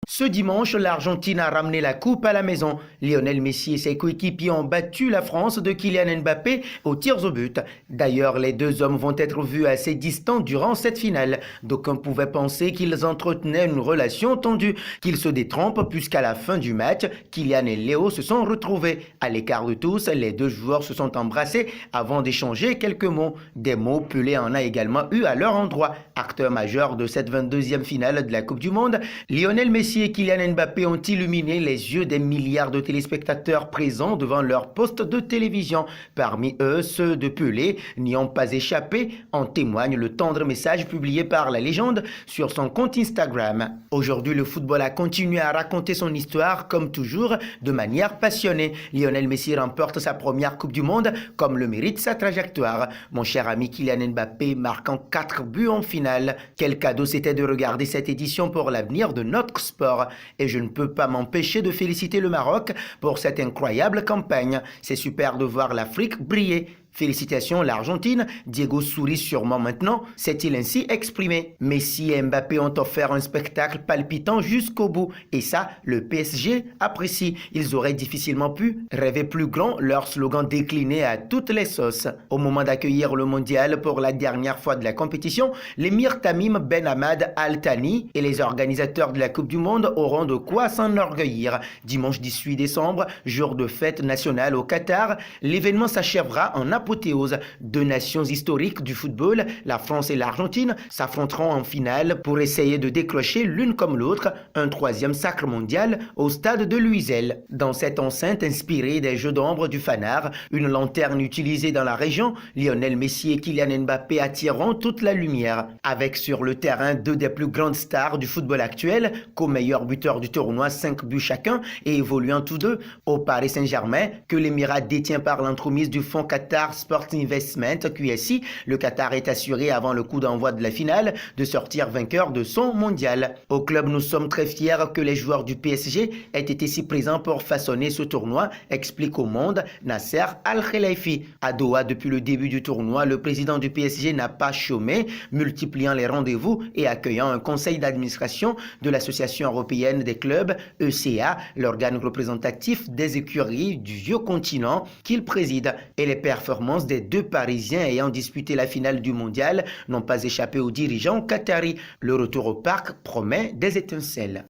Ce dimanche, l'Argentine a ramené la coupe à la maison. Lionel Messi et ses coéquipiers ont battu la France de Kylian Mbappé aux tirs au but. D'ailleurs, les deux hommes vont être vus assez distants durant cette finale. D'aucuns pouvaient penser qu'ils entretenaient une relation tendue, qu'ils se détrompent puisqu'à la fin du match, Kylian et Léo se sont retrouvés. À l'écart de tous, les deux joueurs se sont embrassés avant d'échanger quelques mots. Des mots, Pelé en a également eu à leur endroit. Acteur majeur de cette 22e finale de la Coupe du Monde, Lionel Messi et Kylian Mbappé ont illuminé les yeux des milliards de téléspectateurs présents devant leur poste de télévision. Parmi eux, ceux de Pelé n'y ont pas échappé, en témoigne le tendre message publié par la légende sur son compte Instagram. Aujourd'hui, le football a continué à raconter son histoire, comme toujours, de manière passionnée. Lionel Messi remporte sa première Coupe du Monde, comme le mérite sa trajectoire. Mon cher ami Kylian Mbappé marquant 4 buts en finale. Quel cadeau c'était de regarder cette édition pour l'avenir de notre sport. Et je ne peux pas m'empêcher de féliciter le Maroc pour cette incroyable campagne. C'est super de voir l'Afrique briller. Félicitations l'Argentine, Diego sourit sûrement maintenant, s'est-il ainsi exprimé. Messi et Mbappé ont offert un spectacle palpitant jusqu'au bout, et ça, le PSG apprécie. Ils auraient difficilement pu rêver plus grand, leur slogan décliné à toutes les sauces. Au moment d'accueillir le mondial pour la dernière fois de la compétition, l'émir Tamim Ben Hamad Al Thani et les organisateurs de la Coupe du Monde auront de quoi s'enorgueillir. Dimanche 18 décembre, jour de fête nationale au Qatar, l'événement s'achèvera en apothéose. Deux nations historiques du football, la France et l'Argentine, s'affronteront en finale pour essayer de décrocher l'une comme l'autre un troisième sacre mondial au stade de Luisel. Dans cette enceinte inspirée des jeux d'ombre du Fanard, une lanterne utilisée dans la région, Lionel Messi et Kylian Mbappé attireront toute la lumière. Avec sur le terrain deux des plus grandes stars du football actuel, co-meilleurs buteurs du tournoi, 5 buts chacun, et évoluant tous deux au Paris Saint-Germain, que l'Émirat détient par l'entremise du fonds Qatar Sport Investment, QSI, le Qatar est assuré avant le coup d'envoi de la finale de sortir vainqueur de son mondial. Au club, nous sommes très fiers que les joueurs du PSG aient été si présents pour façonner ce tournoi, explique au Monde Nasser Al-Khelaifi. À Doha, depuis le début du tournoi, le président du PSG n'a pas chômé, multipliant les rendez-vous et accueillant un conseil d'administration de l'Association européenne des clubs, ECA, l'organe représentatif des écuries du vieux continent qu'il préside. Et les performances des deux Parisiens ayant disputé la finale du mondial n'ont pas échappé aux dirigeants qataris. Le retour au parc promet des étincelles.